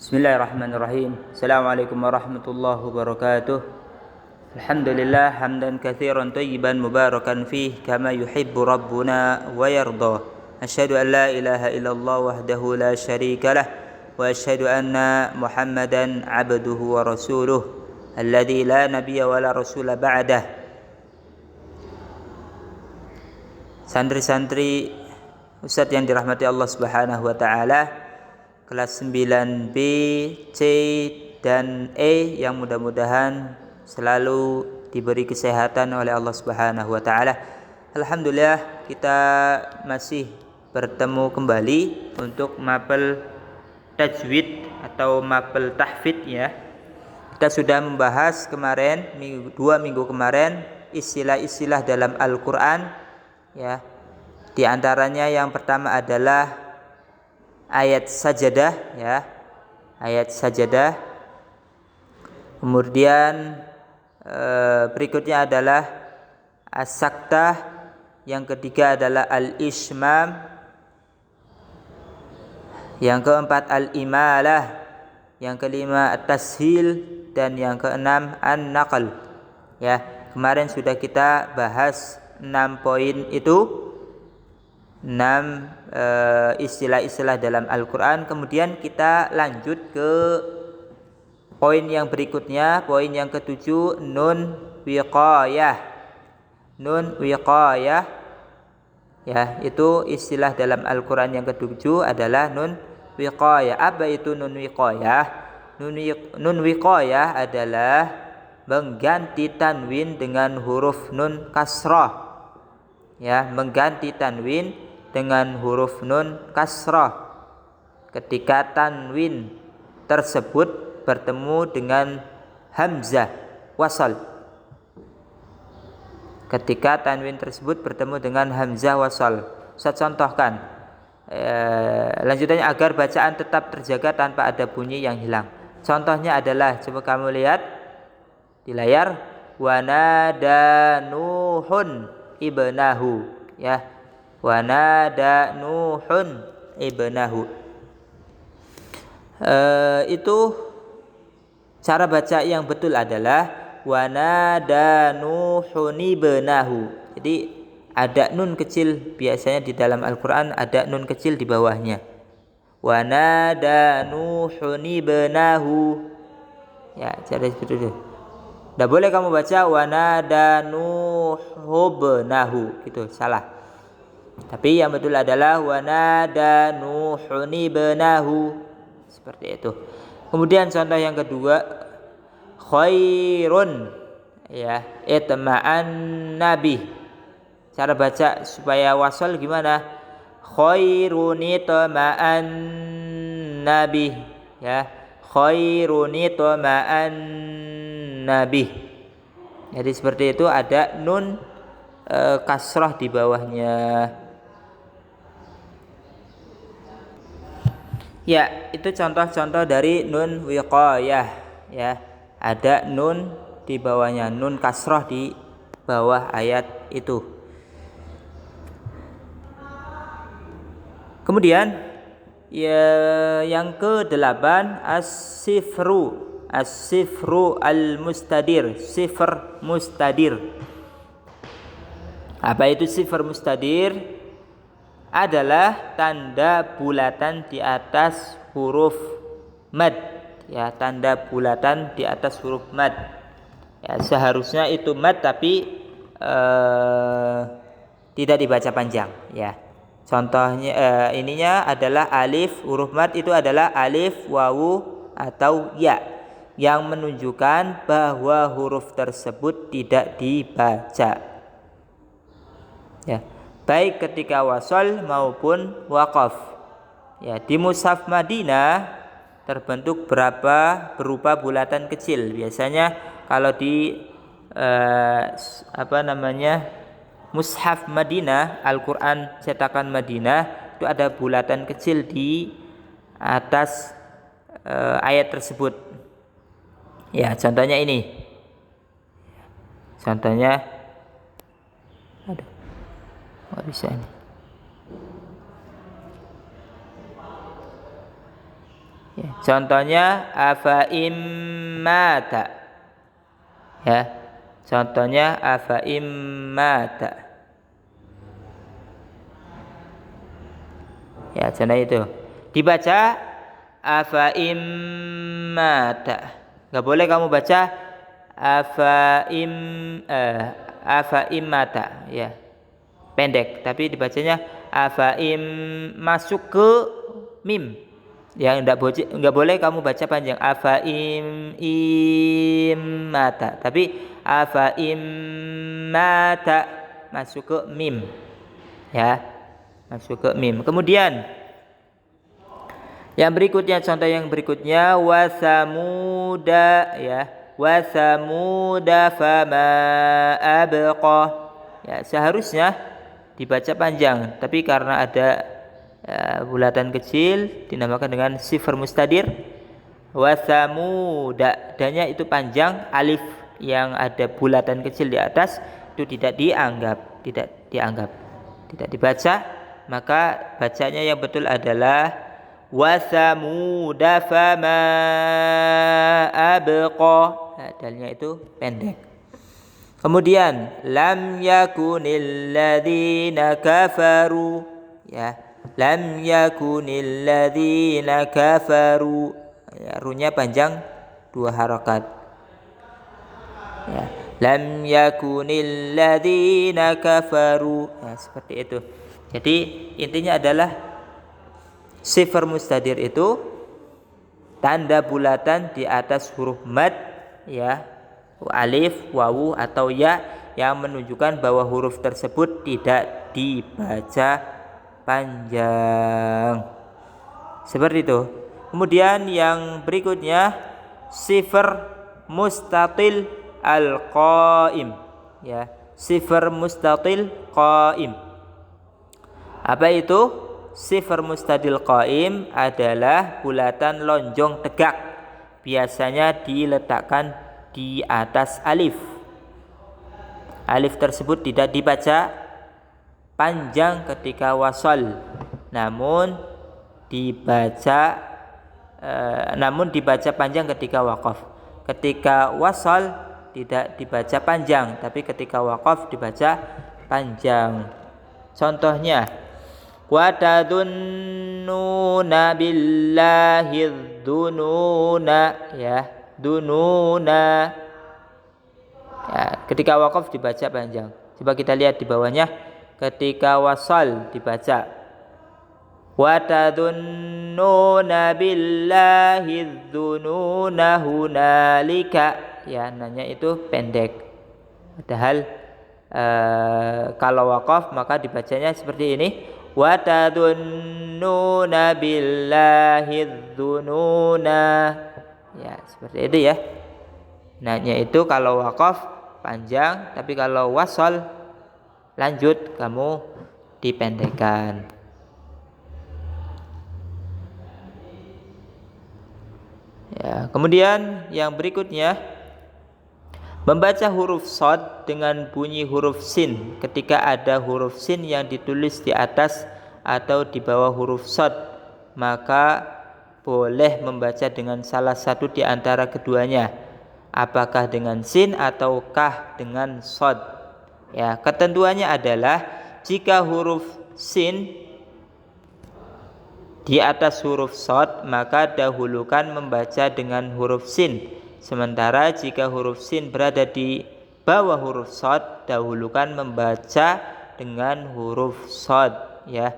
Bismillahirrahmanirrahim. Assalamualaikum warahmatullahi wabarakatuh. Alhamdulillah hamdan katsiran thayyiban mubarakan fih kama yuhibbu rabbuna wa yarda. Asyhadu an la ilaha illallah wahdahu la syarika lah wa asyhadu anna Muhammadan abduhu wa rasuluh alladzi la nabiyya wa la rasula ba'dah. Santri-santri Ustadz yang dirahmati Allah Subhanahu wa taala, kelas 9B, C, dan E yang mudah-mudahan selalu diberi kesehatan oleh Allah Subhanahu wa taala. Alhamdulillah kita masih bertemu kembali untuk mapel tajwid atau mapel tahfidz ya. Kita sudah membahas kemarin 2 minggu kemarin istilah-istilah dalam Al-Qur'an ya. Di antaranya yang pertama adalah ayat sajadah ya, ayat sajadah. Kemudian berikutnya adalah as-saktah, yang ketiga adalah al-ishmam, yang keempat al-imalah, yang kelima at-tashil, dan yang keenam an-naql ya. Kemarin sudah kita bahas 6 poin itu, 6 istilah-istilah dalam Al-Quran. Kemudian kita lanjut ke poin yang berikutnya, poin yang ke-7, nun wiqayah. Nun wiqayah ya, itu istilah dalam Al-Quran yang ke-7 adalah nun wiqayah. Apa itu nun wiqayah? Nun wiqayah adalah mengganti tanwin dengan huruf nun kasrah ya, mengganti tanwin dengan huruf nun kasrah ketika tanwin tersebut bertemu dengan hamzah wasal. Ketika tanwin tersebut bertemu dengan hamzah wasal. Saya contohkan lanjutannya agar bacaan tetap terjaga tanpa ada bunyi yang hilang. Contohnya adalah, coba kamu lihat di layar, wa nada nuhun ibnahu ya, wa nada nuhun ibnahu. Itu cara baca yang betul adalah wa nada nuhun ibnahu. Jadi ada nun kecil, biasanya di dalam Al-Quran ada nun kecil di bawahnya. Wa nada nuhun ibnahu ya, cara seperti itu. Tidak boleh kamu baca wa nada nuhubnahu, gitu, salah. Tapi yang betul adalah wa nada nuhun ibnahu, seperti itu. Kemudian contoh yang kedua, khairun ya, itma'an nabi. Cara baca supaya wasal gimana? Khairun itma'an nabi ya, khairun itma'an nabi. Jadi seperti itu, ada nun kasrah di bawahnya. Ya, itu contoh-contoh dari nun wiqayah ya. Ada nun di bawahnya, nun kasrah di bawah ayat itu. Kemudian ya, yang ke-8 as-sifru. As-sifru al-mustadir, sifr mustadir. Apa itu sifr mustadir? Adalah tanda bulatan di atas huruf mad ya, tanda bulatan di atas huruf mad ya. Seharusnya itu mad tapi tidak dibaca panjang ya. Contohnya ininya adalah alif, huruf mad itu adalah alif, wawu, atau ya, yang menunjukkan bahwa huruf tersebut tidak dibaca ya, baik ketika wasal maupun waqaf ya. Di mushaf Madinah terbentuk berupa bulatan kecil. Biasanya kalau di mushaf Madinah, Al-Quran cetakan Madinah, itu ada bulatan kecil di atas ayat tersebut ya. Contohnya ini, contohnya aduh, nggak bisa ini. Ya, contohnya afa immata. Ya. Contohnya afa immata. Ya, contoh itu. Dibaca afa immata. Enggak boleh kamu baca afa immata, ya. Pendek, tapi dibacanya afa im masuk ke mim. Ya, enggak boleh kamu baca panjang afa immata, tapi afa immata masuk ke mim. Ya. Masuk ke mim. Kemudian yang berikutnya, contoh yang berikutnya wasamuda, ya. Wasamuda fama abqa. Ya, seharusnya dibaca panjang, tapi karena ada bulatan kecil dinamakan dengan sifar mustadir. Wasamuda, danya itu panjang, alif yang ada bulatan kecil di atas itu tidak dibaca, maka bacanya yang betul adalah wasamuda fama abqa. Nah, dalnya itu pendek. Kemudian lam yakunil ladzina kafaru, ya. Lam yakunil ladzina kafaru, ya, runya panjang 2 harakat. Ya. Lam yakunil ladzina kafaru. Nah, seperti itu. Jadi intinya adalah sifar mustadir itu tanda bulatan di atas huruf mad, ya, alif, wawu atau ya, yang menunjukkan bahwa huruf tersebut tidak dibaca panjang. Seperti itu. Kemudian yang berikutnya sifar mustatil al-qaim, ya. Sifar mustatil qaim. Apa itu? Sifar mustatil qaim adalah bulatan lonjong tegak, biasanya diletakkan di atas alif. Alif tersebut tidak dibaca panjang ketika wasal, namun dibaca panjang ketika waqaf. Ketika wasal tidak dibaca panjang, tapi ketika waqaf dibaca panjang. Contohnya wa tadunnuna billahi dzununa, ya, dununa. Ya, ketika waqaf dibaca panjang. Coba kita lihat di bawahnya, ketika wasal dibaca wa tadunnuna billahi dzununa hunalika, ya, nanya itu pendek. Padahal kalau waqaf maka dibacanya seperti ini, wa tadunnuna billahi dzununa, ya, seperti itu, ya. Nanya itu kalau waqaf panjang, tapi kalau wasal lanjut kamu dipendekkan. Ya, kemudian yang berikutnya membaca huruf shad dengan bunyi huruf sin ketika ada huruf sin yang ditulis di atas atau di bawah huruf shad, maka boleh membaca dengan salah satu di antara keduanya, apakah dengan sin ataukah dengan shad. Ya, ketentuannya adalah jika huruf sin di atas huruf shad, maka dahulukan membaca dengan huruf sin. Sementara jika huruf sin berada di bawah huruf shad, dahulukan membaca dengan huruf shad, ya.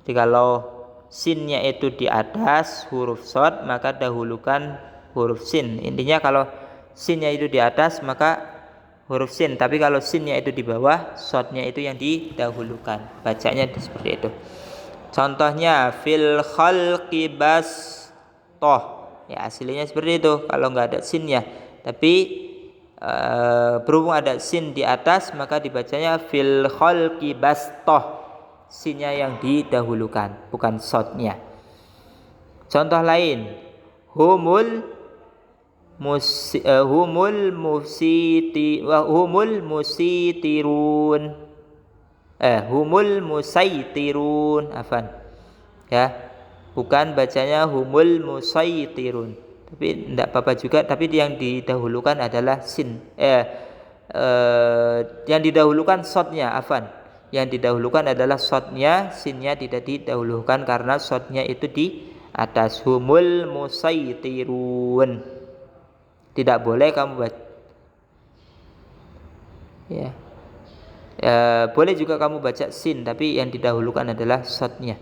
Jadi kalau sinnya itu di atas huruf shad, maka dahulukan huruf sin. Intinya kalau sinnya itu di atas maka huruf sin, tapi kalau sinnya itu di bawah, shadnya itu yang didahulukan. Bacanya seperti itu. Contohnya fil khalqi bastoh, ya, aslinya seperti itu kalau nggak ada sinnya, tapi berhubung ada sin di atas maka dibacanya fil khalqi bastoh, sinnya yang didahulukan bukan shadnya. Contoh lain, humul musaitirun, ya, bukan bacanya humul musaytirun. Tapi tidak apa-apa juga, tapi yang didahulukan adalah sin. Yang didahulukan shotnya, afan. Yang didahulukan adalah shotnya, sinnya tidak didahulukan karena shotnya itu di atas. Humul musaytirun. Tidak boleh kamu baca. Ya. Boleh juga kamu baca sin, tapi yang didahulukan adalah shotnya.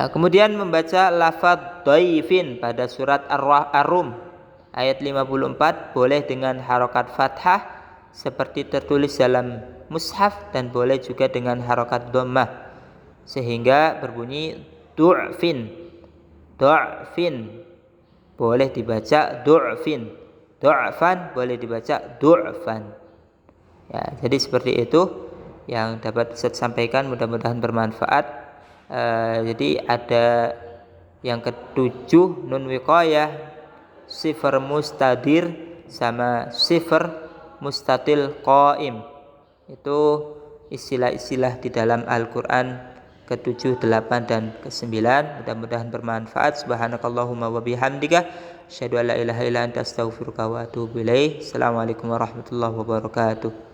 Kemudian membaca lafadz dhaifin pada surat Ar-Rum ayat 54 boleh dengan harokat fathah seperti tertulis dalam mushaf, dan boleh juga dengan harokat dhammah sehingga berbunyi du'fin. Boleh dibaca du'fin. Du'fan boleh dibaca du'fan. Ya, jadi seperti itu yang dapat saya sampaikan, mudah-mudahan bermanfaat. Jadi ada yang ketujuh, nun wiqayah, sifar mustadir sama sifar mustatil qaim. Itu istilah-istilah di dalam Al-Quran ke-7, 8 dan ke-9. Mudah-mudahan bermanfaat. Subhanakallahumma wa bihamdika asyhadu an la ilaha illa anta astaghfiruka wa atubu ilaik. Assalamualaikum warahmatullahi wabarakatuh.